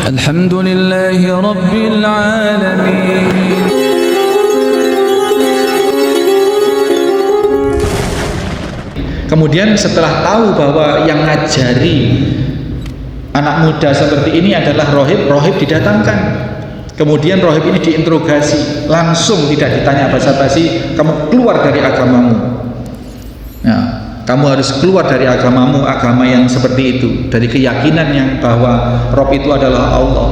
Alhamdulillahi Rabbil Alamin. Kemudian setelah tahu bahwa yang ngajari anak muda seperti ini adalah rohib didatangkan. Kemudian rohib ini diinterogasi, langsung tidak ditanya basa-basi, kamu keluar dari agamamu. Nah, kamu harus keluar dari agamamu, agama yang seperti itu, dari keyakinan yang bahwa Rob itu adalah Allah.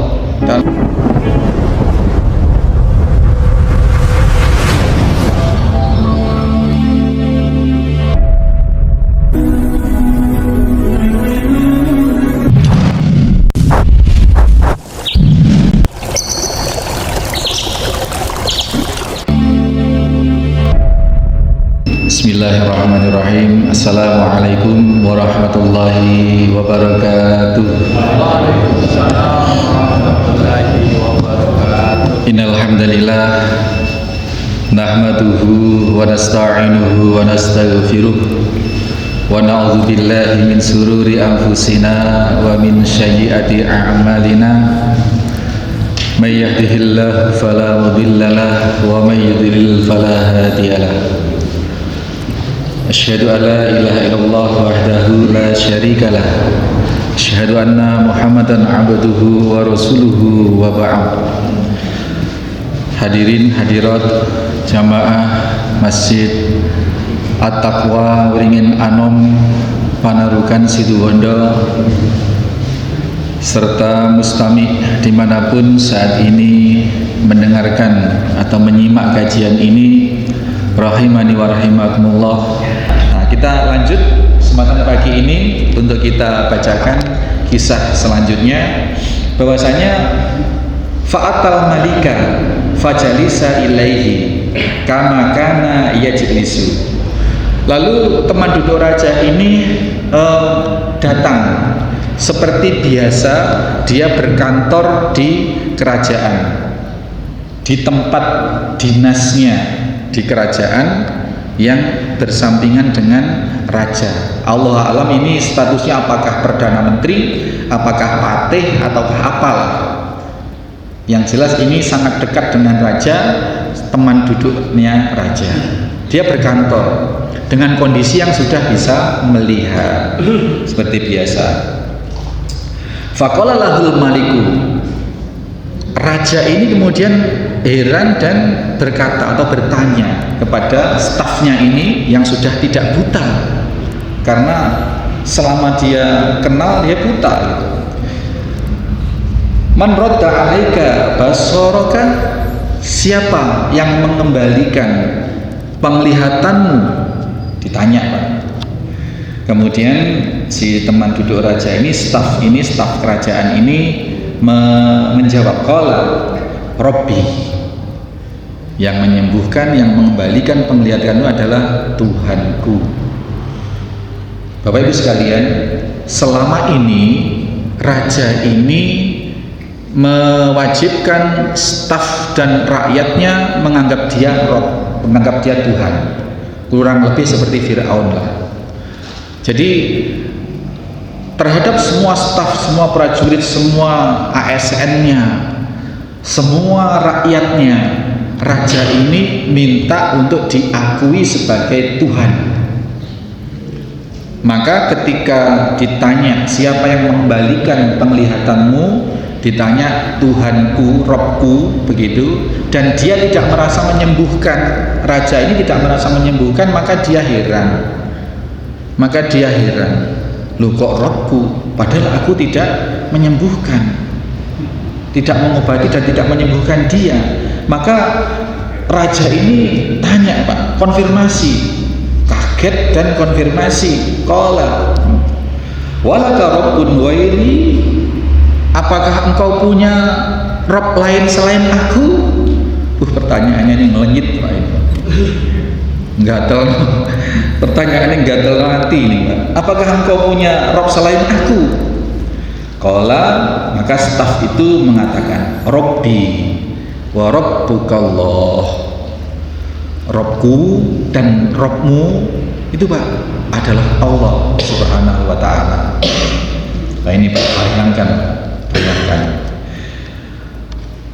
Bismillahirrahmanirrahim. Assalamualaikum warahmatullahi wabarakatuh. Innal hamdalillah nahmaduhu wa nasta'inuhu wa nastaghfiruh wa na'udzu billahi min sururi anfusina wa min sayyiati a'malina. May yahdihillahu fala mudilla lahu wa may yudlil fala hadiyalah. Asyhadu an la ilaha illallah wahdahu la syarika lah. Asyhadu anna Muhammadan abduhu wa rasuluhu wa ba'd. Hadirin hadirat jamaah Masjid At-Taqwa Wringin Anom Panarukan Situbondo serta mustami dimanapun saat ini mendengarkan atau menyimak kajian ini, rahimani wa rahimakumullah. Nah, kita lanjut kesempatan pagi ini untuk kita bacakan kisah selanjutnya, bahwasanya fa'atal malika fajalisa ilaihi kama kana yajlisu. Lalu teman duduk raja ini datang seperti biasa dia berkantor di kerajaan, di tempat dinasnya di kerajaan yang bersampingan dengan raja. Allah alam ini statusnya apakah perdana menteri, apakah patih, ataukah apalah. Yang jelas ini sangat dekat dengan raja, teman duduknya raja. Dia berkantor dengan kondisi yang sudah bisa melihat seperti biasa. Faqala lahul maliku. Raja ini kemudian heran dan berkata atau bertanya kepada stafnya ini yang sudah tidak buta, karena selama dia kenal dia buta gitu. Man radda alaika basaraka, siapa yang mengembalikan penglihatanmu, ditanya Pak. Kemudian si teman duduk raja ini, staf kerajaan ini menjawab, qala Rabbi, yang menyembuhkan, yang mengembalikan penglihatanmu adalah Tuhanku. Bapak Ibu sekalian, selama ini raja ini mewajibkan staf dan rakyatnya menganggap dia Rabb, menganggap dia Tuhan, kurang lebih seperti Fir'aun lah. Jadi terhadap semua staf, semua prajurit, semua ASN-nya, semua rakyatnya, raja ini minta untuk diakui sebagai Tuhan. Maka ketika ditanya siapa yang mengembalikan penglihatanmu, ditanya Tuhanku, Robku, begitu, dan dia tidak merasa menyembuhkan, raja ini tidak merasa menyembuhkan, maka dia heran. Loh kok Robku, padahal aku tidak menyembuhkan, tidak mengobati dan tidak menyembuhkan dia. Maka raja ini tanya Pak, konfirmasi, kaget dan konfirmasi. Qala walaka rabbun ghairi, apakah engkau punya Rob lain selain aku? Pertanyaannya ini ngelenyit Pak, ini gatel. Pertanyaannya gatel hati ini Pak. Apakah engkau punya Rob selain aku? Qala, maka staf itu mengatakan, Rabbi wa rabbukallah, Robku dan Robmu itu Pak adalah Allah Subhanahu wa ta'ala. Nah ini Pak, bayangkan.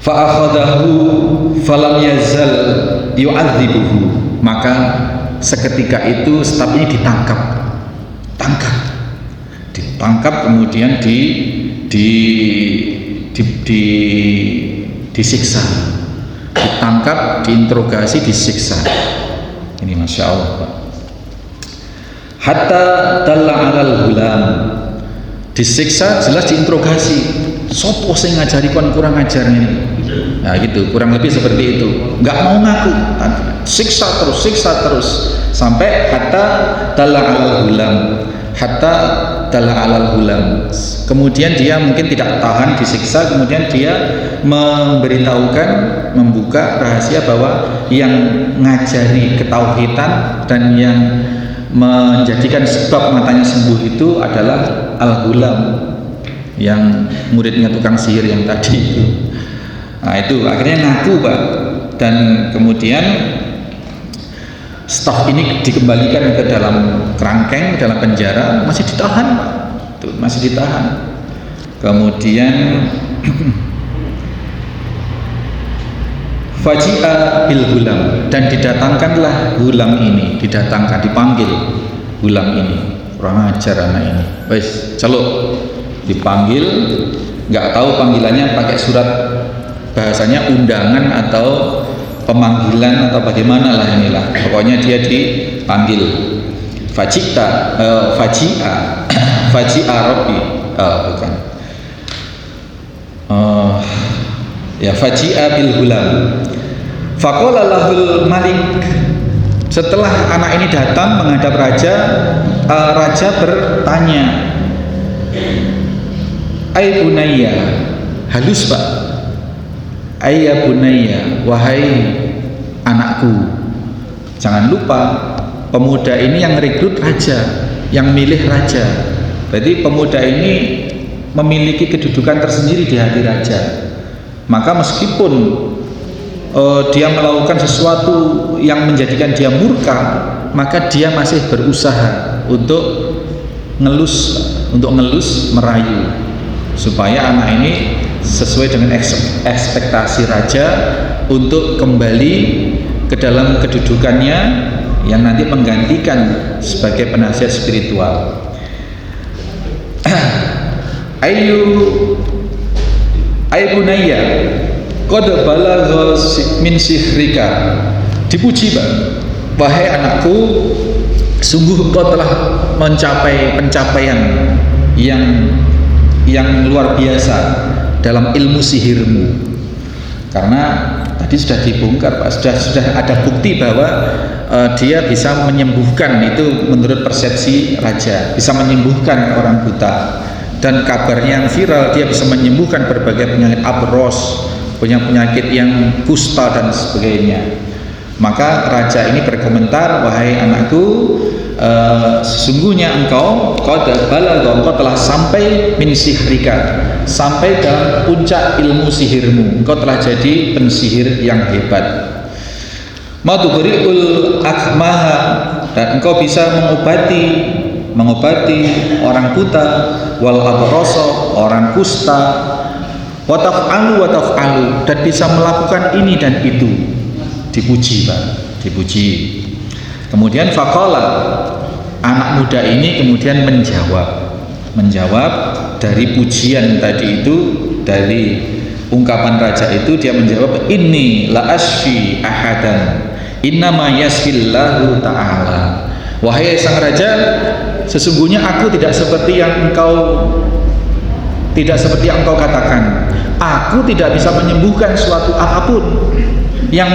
Fa'akhadahu falam yazal yu'adzibuhu, maka seketika itu staf ini ditangkap kemudian disiksa, ditangkap, diinterogasi, disiksa. Ini Masya Allah, Pak. Hatta dalla alal hulam, disiksa jelas diinterogasi, sopo sing ngajari kon kurang ajar ini. Nah gitu, kurang lebih seperti itu. Nggak mau ngaku, siksa terus sampai hatta dalla alal hulam, hatta dalla alal hulam. Kemudian dia mungkin tidak tahan disiksa, kemudian dia memberitahukan, membuka rahasia bahwa yang ngajari ketauhidan dan yang menjadikan sebab matanya sembuh itu adalah al-hulam, yang muridnya tukang sihir yang tadi itu. Nah itu akhirnya ngaku, Pak, dan kemudian staf ini dikembalikan ke dalam kerangkeng, dalam penjara, masih ditahan, Pak. Tuh, masih ditahan. Kemudian faji'a bil hulam, dan didatangkanlah hulam ini, dipanggil hulam ini. Kurang ajar anak ini. Wes, celuk, dipanggil, nggak tahu panggilannya pakai surat bahasanya undangan atau pemanggilan atau bagaimana lah inilah. Pokoknya dia dipanggil. Faji'a Rabbi, bukan. Ya faji'a bil hulam. Faqala lahul malik. Setelah anak ini datang menghadap raja, raja bertanya, "Ai bunayya." Halus, Pak. "Ai ya bunayya," wahai anakku. Jangan lupa pemuda ini yang rekrut raja, yang milih raja. Berarti pemuda ini memiliki kedudukan tersendiri di hati raja. Maka meskipun dia melakukan sesuatu yang menjadikan dia murka, maka dia masih berusaha untuk ngelus, merayu, supaya anak ini sesuai dengan ekspektasi raja untuk kembali ke dalam kedudukannya yang nanti menggantikan sebagai penasihat spiritual. Ay bunayya qad balagha min sihrika. Dipuji, Pak. Wahai anakku, sungguh engkau telah mencapai pencapaian yang luar biasa dalam ilmu sihirmu. Karena tadi sudah dibongkar, Pak, sudah ada bukti bahwa dia bisa menyembuhkan, itu menurut persepsi raja, bisa menyembuhkan orang buta. Dan kabarnya yang viral, dia bisa menyembuhkan berbagai penyakit abros, penyakit yang kusta dan sebagainya. Maka raja ini berkomentar, wahai anakku, sesungguhnya engkau engkau telah sampai min sihrika, sampai dalam puncak ilmu sihirmu. Engkau telah jadi pensihir yang hebat. Matubriul akmaha, dan engkau bisa mengobati orang buta, wal abroso, orang kusta, wataf'alu, dan bisa melakukan ini dan itu. Dipuji, Pak, dipuji. Kemudian faqala, anak muda ini kemudian menjawab dari pujian tadi itu, dari ungkapan raja itu, dia menjawab, inni la asfi ahadan innama yasfillahu ta'ala. Wahai sang raja, sesungguhnya aku tidak seperti yang engkau katakan. Aku tidak bisa menyembuhkan suatu apapun. Yang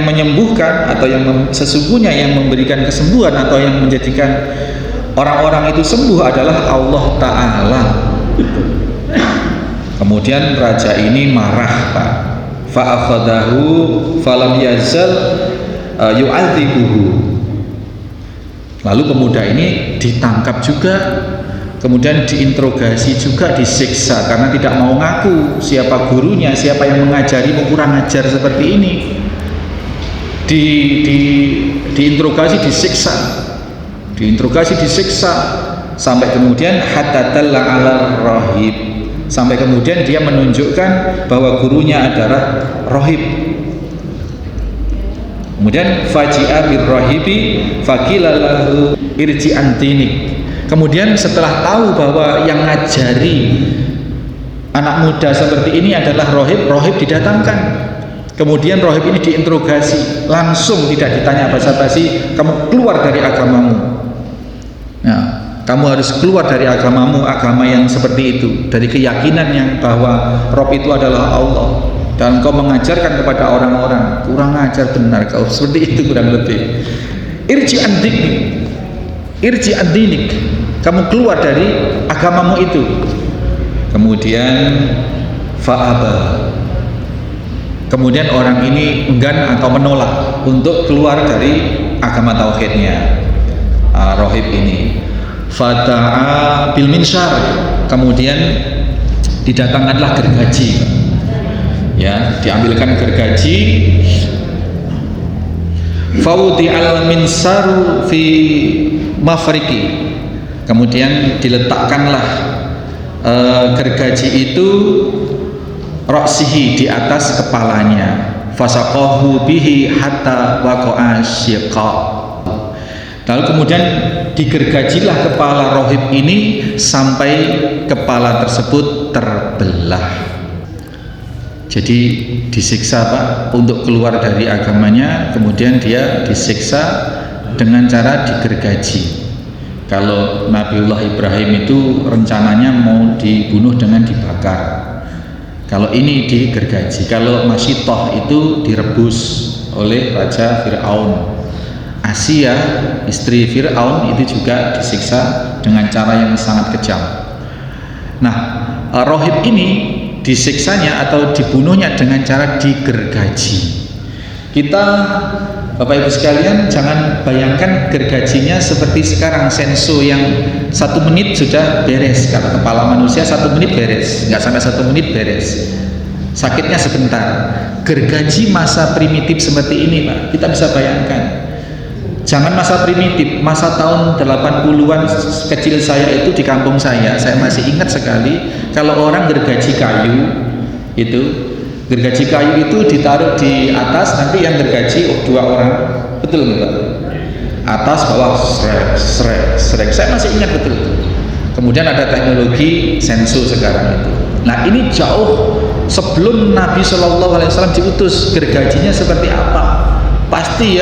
menyembuhkan atau sesungguhnya yang memberikan kesembuhan atau yang menjadikan orang-orang itu sembuh adalah Allah Ta'ala. Kemudian raja ini marah, Pak. Fa'akhadahu falam yazal yu'adzibuhu. Lalu pemuda ini ditangkap juga, kemudian diinterogasi juga, disiksa karena tidak mau ngaku siapa gurunya, siapa yang mengajari kurang ajar seperti ini. Diinterogasi, disiksa sampai kemudian hatta dalla ala rahib, sampai kemudian dia menunjukkan bahwa gurunya adalah rohib. Kemudian faji'a birrohibi faqila lahu irji antinik. Kemudian setelah tahu bahwa yang ngajari anak muda seperti ini adalah rohib, rohib didatangkan. Kemudian rohib ini diinterogasi, langsung tidak ditanya basa-basi, kamu keluar dari agamamu. Nah, kamu harus keluar dari agamamu, agama yang seperti itu, dari keyakinan yang bahwa Rob itu adalah Allah, dan kau mengajarkan kepada orang-orang, kurang ajar benar kau, seperti itu kurang lebih. Irji andinik, kamu keluar dari agamamu itu. Kemudian fa'aba, kemudian orang ini enggan atau menolak untuk keluar dari agama tauhidnya, rohib ini. Fata'a bil minsyar, kemudian didatangkanlah gergaji, ya, diambilkan gergaji. Fawdi al minsaru fi mafriki, kemudian diletakkanlah gergaji itu roksihi, di atas kepalanya. Fasaqahu bihi hatta waqa'a syiqa, lalu kemudian digergajilah kepala rohib ini sampai kepala tersebut terbelah. Jadi disiksa Pak untuk keluar dari agamanya, kemudian dia disiksa dengan cara digergaji. Kalau Nabiullah Ibrahim itu rencananya mau dibunuh dengan dibakar, kalau ini digergaji. Kalau Masyitoh itu direbus oleh Raja Fir'aun. Asia, istri Fir'aun, itu juga disiksa dengan cara yang sangat kejam. Nah, rohib ini disiksanya atau dibunuhnya dengan cara digergaji. Kita Bapak Ibu sekalian jangan bayangkan gergajinya seperti sekarang, senso yang 1 menit sudah beres. Kalau kepala manusia 1 menit beres, nggak sampai 1 menit beres, sakitnya sebentar. Gergaji masa primitif seperti ini Pak, kita bisa bayangkan. Jangan masa primitif, masa tahun 80-an kecil saya itu di kampung saya masih ingat sekali kalau orang gergaji kayu itu, gergaji kayu itu ditaruh di atas, nanti yang gergaji 2 orang, betul nggak? Atas bawah srek, saya masih ingat betul. Kemudian ada teknologi senso sekarang itu. Nah ini jauh sebelum Nabi SAW diutus, gergajinya seperti apa? Pasti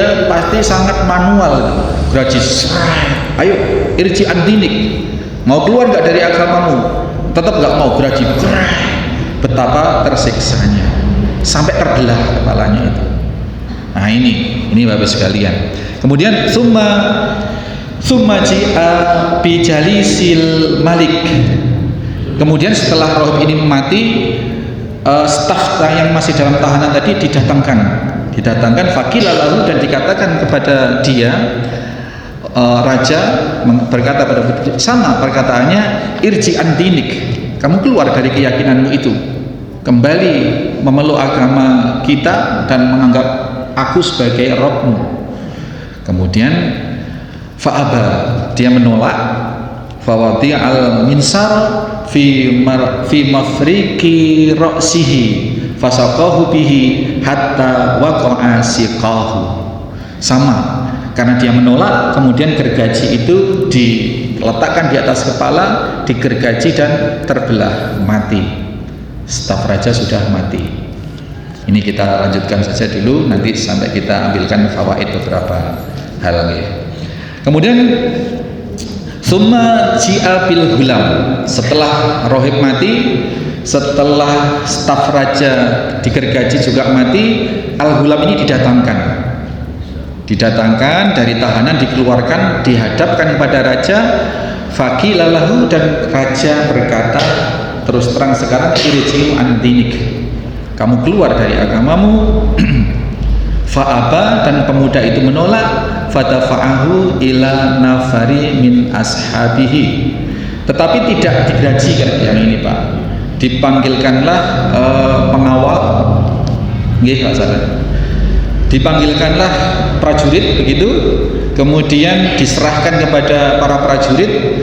sangat manual. Gergaji srek, ayo irji antinik, mau keluar nggak dari agamamu? Tetap nggak mau, gergaji srek. Betapa tersiksanya sampai terbelah kepalanya itu. Nah ini Bapak sekalian. Kemudian summa ji'a bijalisil malik. Kemudian setelah rohib ini mati, staf yang masih dalam tahanan tadi didatangkan faqila lahu, dan dikatakan kepada dia, raja berkata pada sama perkataannya, irji antinik, kamu keluar dari keyakinanmu itu, kembali memeluk agama kita dan menganggap aku sebagai Rabbmu. Kemudian fa'aba, dia menolak. Fawadi al minsar fi mafriki ra'sihi fasaqahu bihi hatta waqa'a siqahu. Sama, karena dia menolak, kemudian gergaji itu diletakkan di atas kepala, digergaji dan terbelah, mati. Staf raja sudah mati. Ini kita lanjutkan saja dulu, nanti sampai kita ambilkan fawaid beberapa hal ya. Kemudian summa ji'a bil hulam, setelah rohib mati, setelah staf raja digergaji juga mati, al-hulam ini didatangkan dari tahanan, dikeluarkan, dihadapkan kepada raja. Faqila lahu, dan raja berkata terus terang sekarang, irji'u antinik, kamu keluar dari agamamu. Fa'aba, dan pemuda itu menolak. Fadafa'ahu ila nafari min ashabihi, tetapi tidak digaji kan yang ini Pak. Dipanggilkanlah pengawal, nggih salah. Dipanggilkanlah prajurit begitu, kemudian diserahkan kepada para prajurit.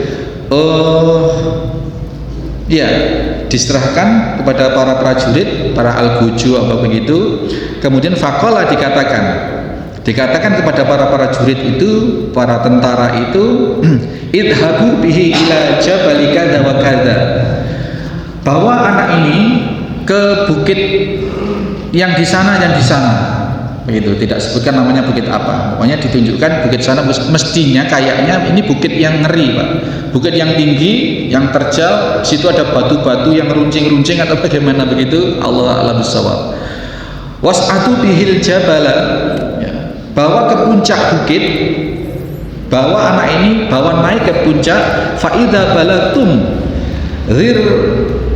diserahkan kepada para prajurit, para al-guju apa begitu. Kemudian faqala dikatakan kepada para prajurit itu, para tentara itu, idhabu bihi ila jabali kadza wa kadza, bawa anak ini ke bukit yang di sana begitu, tidak sebutkan namanya bukit apa, pokoknya ditunjukkan bukit sana. Mestinya kayaknya ini bukit yang ngeri, Pak, bukit yang tinggi, yang terjal, situ ada batu-batu yang runcing-runcing atau bagaimana begitu, Allah a'lam bishawab. Was'atu bihil jabala, ya, bawa ke puncak bukit, bawa anak ini, bawa naik ke puncak. Fa idza balagtum dhir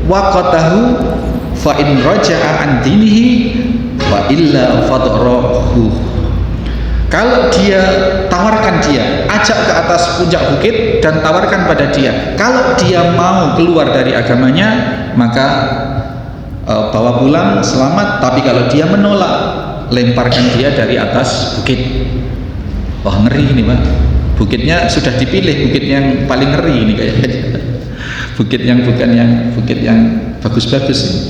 waqatahu fa in raja'a an dinihi wa illa fadrahu. Kalau dia, tawarkan dia, ajak ke atas puncak bukit dan tawarkan pada dia. Kalau dia mau keluar dari agamanya, maka bawa pulang selamat. Tapi kalau dia menolak, lemparkan dia dari atas bukit. Wah, ngeri ini, Pak. Bukitnya sudah dipilih, bukit yang paling ngeri ini kayaknya. Bukit yang bukan yang bukit yang bagus-bagus ini.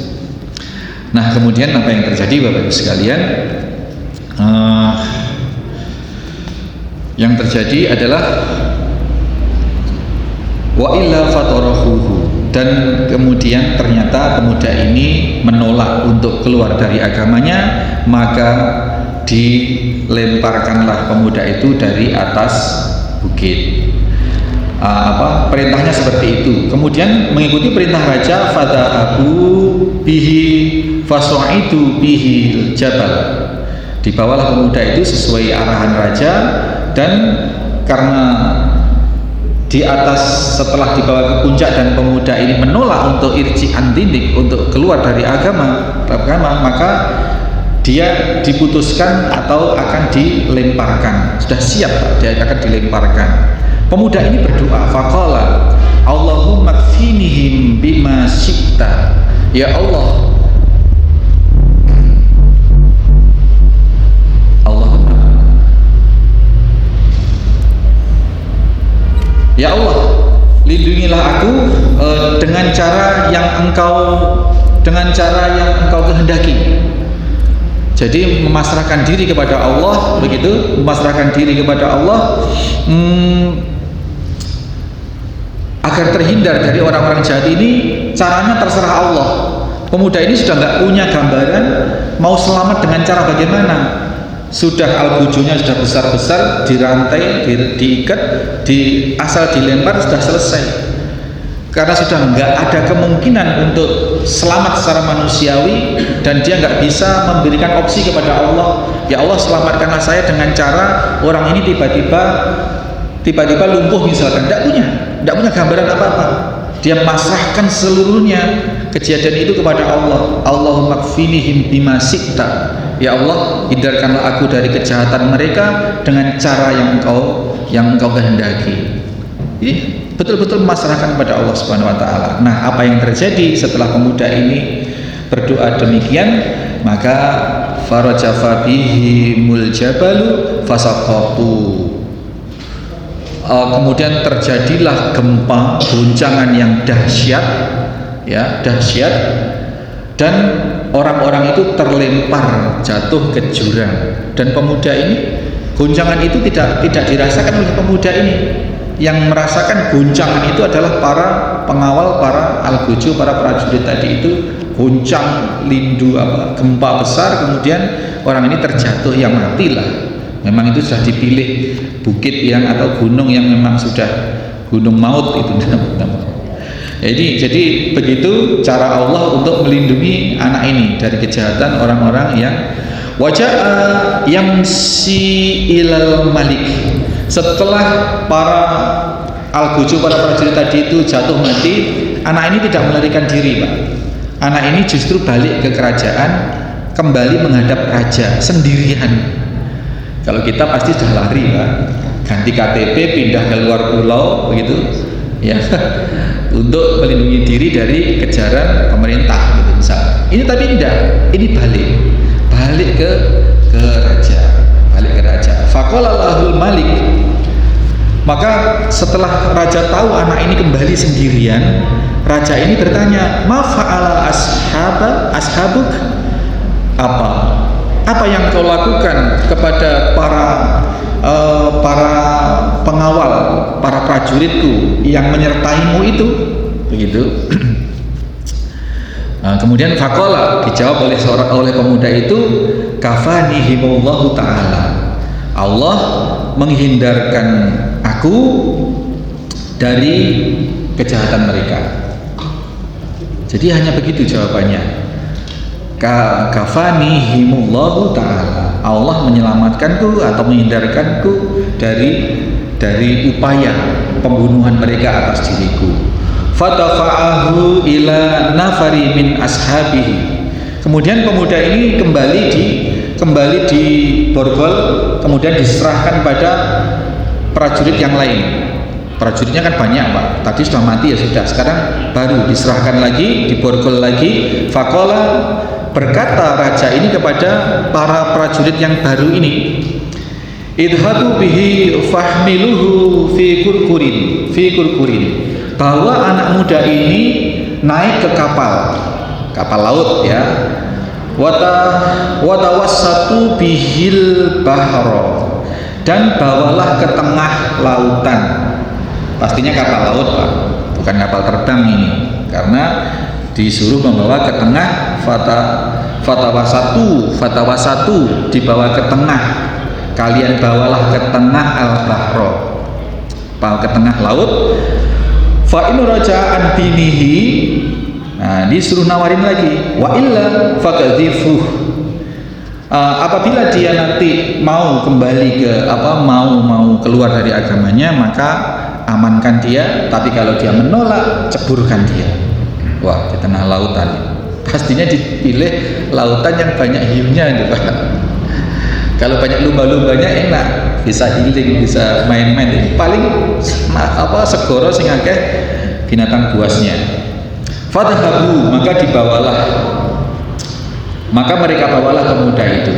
Nah, kemudian apa yang terjadi, Bapak Ibu sekalian? Yang terjadi adalah wa illa fatarahu, dan kemudian ternyata pemuda ini menolak untuk keluar dari agamanya, maka dilemparkanlah pemuda itu dari atas bukit. Perintahnya seperti itu. Kemudian mengikuti perintah raja, fadhahabu bihi fasu'idu bihi jabal, dibawalah pemuda itu sesuai arahan raja. Dan karena di atas, setelah dibawa ke puncak dan pemuda ini menolak untuk irji andinik, untuk keluar dari agama, maka dia diputuskan atau akan dilemparkan. Sudah siap, dia akan dilemparkan. Pemuda ini berdoa, faqala Allahumma kfinihim bima syi'ta, ya Allah, ya Allah, lindungilah aku dengan cara yang engkau kehendaki. Jadi memasrahkan diri kepada Allah, begitu, memasrahkan diri kepada Allah, agar terhindar dari orang-orang jahat ini. Caranya terserah Allah. Pemuda ini sudah nggak punya gambaran mau selamat dengan cara bagaimana. Sudah al-bujunya sudah besar-besar, dirantai, diikat, asal dilempar sudah selesai. Karena sudah nggak ada kemungkinan untuk selamat secara manusiawi, dan dia nggak bisa memberikan opsi kepada Allah, ya Allah selamatkanlah saya dengan cara orang ini tiba-tiba lumpuh misalkan. Nggak punya gambaran apa-apa. Dia masrahkan seluruhnya kejadian itu kepada Allah. Allahumma kfinihim bima syi'ta, ya Allah, hindarkanlah aku dari kejahatan mereka dengan cara yang engkau kehendaki. Ini betul-betul memasrahkan kepada Allah Subhanahu wa taala. Nah, apa yang terjadi setelah pemuda ini berdoa demikian? Maka farajafa bihimul jabalu fasaqatu. Kemudian terjadilah gempa, goncangan yang dahsyat, ya, dahsyat, dan orang-orang itu terlempar jatuh ke jurang. Dan pemuda ini, goncangan itu tidak dirasakan oleh pemuda ini. Yang merasakan goncangan itu adalah para pengawal, para al-guju, para prajurit tadi itu. Goncang, lindu, gempa besar, kemudian orang ini terjatuh, yang matilah. Memang itu sudah dipilih bukit yang atau gunung yang memang sudah gunung maut itu. Jadi begitu cara Allah untuk melindungi anak ini dari kejahatan orang-orang yang waja'a yamsi ilal malik. Setelah para al-guju, para prajurit tadi itu jatuh mati, anak ini tidak melarikan diri, Pak. Anak ini justru balik ke kerajaan, kembali menghadap raja sendirian. Kalau kita pasti sudah lari, Pak, ganti KTP, pindah ke luar pulau, begitu, ya, untuk melindungi diri dari kejaran pemerintah, gitu misalnya. Ini tapi tidak, ini balik ke raja, balik ke raja. Faqala lahul malik, Maka setelah raja tahu anak ini kembali sendirian, raja ini bertanya, "Ma fa'ala ashabuk?" Apa yang kau lakukan kepada para pengawal, para prajuritku yang menyertaimu itu? Begitu. Nah, kemudian faqala, dijawab oleh pemuda itu, kafanihimullahu ta'ala, Allah menghindarkan aku dari kejahatan mereka. Jadi hanya begitu jawabannya. Kafanihimullahu ta'ala, Allah menyelamatkanku atau menghindarkanku dari upaya pembunuhan mereka atas diriku. Fatafa'ahu ila nafari min ashabihi. Kemudian pemuda ini kembali di borgol, kemudian diserahkan pada prajurit yang lain. Prajuritnya kan banyak, Pak. Tadi sudah mati ya sudah. Sekarang baru diserahkan lagi, diborgol lagi. Faqala, berkata raja ini kepada para prajurit yang baru ini, idhatu bihi fahmiluhu fi kurkurin. Bahwa anak muda ini naik ke kapal laut ya, watawassatu bihil bahro, dan bawalah ke tengah lautan. Pastinya kapal laut, Pak, bukan kapal terbang ini, karena disuruh membawa ke tengah. Fatawasatu dibawa ke tengah, kalian bawalah ke tengah al-bahro, ke tengah laut. Fa in raja'an binihi, nah disuruh nawarin lagi, wa illa fakadhifuh, apabila dia nanti mau kembali ke mau keluar dari agamanya, maka amankan dia, tapi kalau dia menolak, ceburkan dia. Wah, di tengah lautan, pastinya dipilih lautan yang banyak hiunya gitu, Pak. Kalau banyak lumba-lumbanya enak, bisa healing, bisa main-main. Paling segoro sing akeh binatang buasnya. Fadhabu, maka mereka bawalah pemuda itu.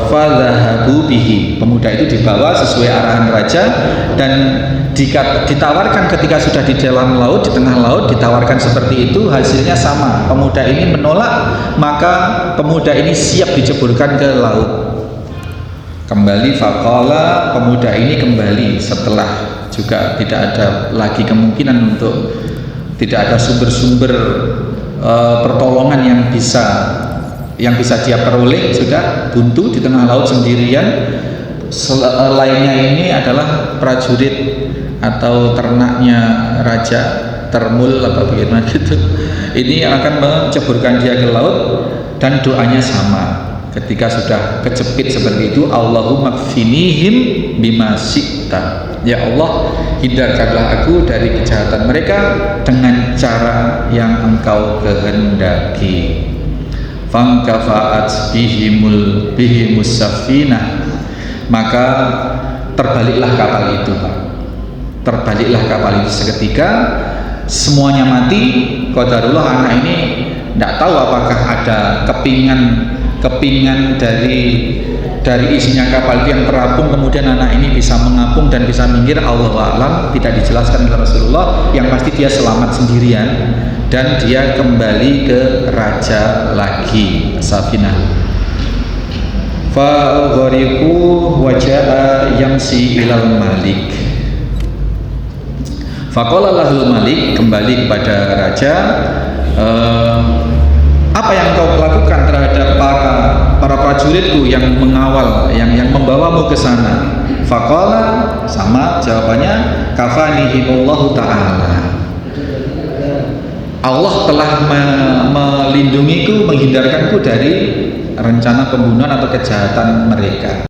Fadhabu bihi, pemuda itu dibawa sesuai arahan raja, dan ditawarkan ketika sudah di dalam laut, di tengah laut, ditawarkan seperti itu, hasilnya sama. Pemuda ini menolak, maka pemuda ini siap diceburkan ke laut. Kembali faqala, pemuda ini kembali setelah juga tidak ada lagi kemungkinan untuk, tidak ada sumber-sumber pertolongan yang bisa dia peroleh, sudah buntu di tengah laut sendirian. Lainnya ini adalah prajurit atau ternaknya raja, termul atau bagaimana gitu, ini akan menceburkan dia ke laut, dan doanya sama ketika sudah kejepit seperti itu, Allahumma kfinihim bima syi'ta, ya Allah hindarkanlah aku dari kejahatan mereka dengan cara yang engkau kehendaki. Fangkafa'at bihimus safinah, maka terbaliklah kapal itu, Pak. Terbaliklah kapal itu seketika, semuanya mati. Qadarullah, anak ini tidak tahu apakah ada kepingan dari isinya kapal itu yang terapung, kemudian anak ini bisa mengapung dan bisa minggir, Allahu a'lam, tidak dijelaskan oleh Rasulullah. Yang pasti dia selamat sendirian dan dia kembali ke raja lagi, Safinah. Fa ghariqu wa jaa yamsi ilal malik. Faqala lahul malik, kembali kepada raja, apa yang kau lakukan terhadap para prajuritku yang mengawal, yang membawamu ke sana? Faqala, sama jawabannya, kafanihimullahu ta'ala, Allah telah melindungiku, menghindarkanku dari rencana pembunuhan atau kejahatan mereka.